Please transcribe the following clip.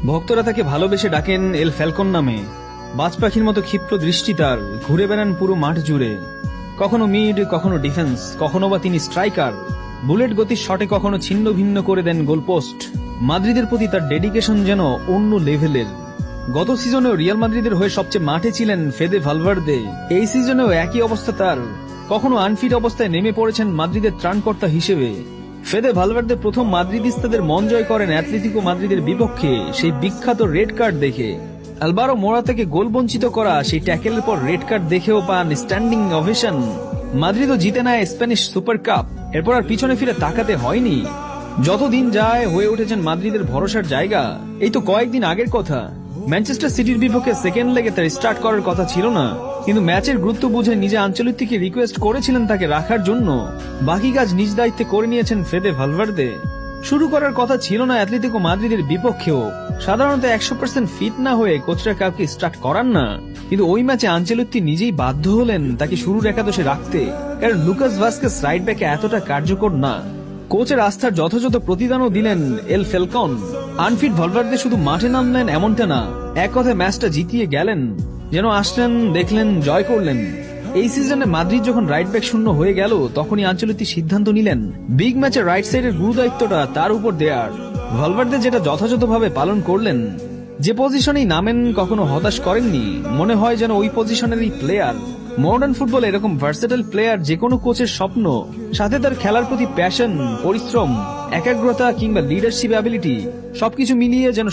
ভক্তরা তাকে ভালোবেসে ডাকেন এল ফ্যালকন নামে। বাজ পাখির মতো ক্ষিপ্র দৃষ্টি তার, ঘুরে বেড়ান পুরো মাঠ জুড়ে। কখনো মিড, কখনো ডিফেন্স, কখনো বা তিনি স্ট্রাইকার। বুলেট গতির শটে কখনো ছিন্ন ভিন্ন করে দেন গোলপোস্ট। মাদ্রিদের প্রতি তার ডেডিকেশন যেন অন্য লেভেলের। গত সিজনেও রিয়াল মাদ্রিদের হয়ে সবচেয়ে মাঠে ছিলেন ফেদে ভালভার্দে। এই সিজনেও একই অবস্থা তার, কখনো আনফিট অবস্থায় নেমে পড়েছেন মাদ্রিদের ত্রাণকর্তা হিসেবে। ফেদে ভালভার্দে প্রথম মাদ্রিদিস্তাদের মন জয় করেন অ্যাটলেটিকো মাদ্রিদের বিপক্ষে সেই বিখ্যাত রেড কার্ড দেখে। আলভারো মোরাতাকে গোল বঞ্চিত করা সেই ট্যাকেলের পর রেড কার্ড দেখেও পান স্ট্যান্ডিং ওভেশন। মাদ্রিদও জিতে নেয় স্প্যানিশ সুপার কাপ। এরপর আর পিছনে ফিরে তাকাতে হয়নি। যতদিন যায় হয়ে উঠেছেন মাদ্রিদের ভরসার জায়গা। এই তো কয়েকদিন আগের কথা, ম্যানচেস্টার সিটির বিপক্ষে সেকেন্ড লেগে তার স্টার্ট করার কথা ছিল না, কিন্তু ম্যাচের গুরুত্ব বুঝে নিজে আঞ্চলিককে রিকোয়েস্ট করেছিলেন তাকে রাখার জন্য। বাকি কাজ নিজ দায়িত্বে করে নিয়েছেন ফেদে ভালভার্দে। শুরু করার কথা ছিল না অ্যাটলেটিকো মাদ্রিদের বিপক্ষেও। সাধারণত 100% ফিট না হয়ে কোচরা কাউকে স্টার্ট করান না, কিন্তু ওই ম্যাচে আঞ্চেলত্তি নিজেই বাধ্য হলেন তাকে শুরুর একাদশে রাখতে, কারণ লুকাস ভাস্কেস রাইট ব্যাকে এতটা কার্যকর না। কোচের আস্থার যথাযথ প্রতিদানও দিলেন এল ফ্যালকন। আনফিট ভালভার্দে শুধু মাঠে নামলেন এমনটা না, এক কথায় ম্যাচটা জিতিয়ে গেলেন। যেন আসলেন, দেখলেন, জয় করলেন। এই সিজনে মাদ্রিদ যখন রাইট ব্যাক শূন্য হয়ে গেল, তখনই আঞ্চলিক সিদ্ধান্ত নিলেন বিগ ম্যাচে রাইট সাইডের গুরু দায়িত্বটা তার উপর দেয়ার। ভালভার্দে যেটা যথাযথভাবে পালন করলেন। যে পজিশনেই নামেন কখনো হতাশ করেননি, মনে হয় যেন ওই পজিশনেরই প্লেয়ার। মডার্ন ফুটবল এরকম ভার্সেটাইল প্লেয়ার যে কোনো কোচের স্বপ্ন। সাথে তার খেলার প্রতি প্যাশন, পরিশ্রম, একাগ্রতা কিংবা লিডারশিপ অ্যাবিলিটি সবকিছু মিলিয়ে যেন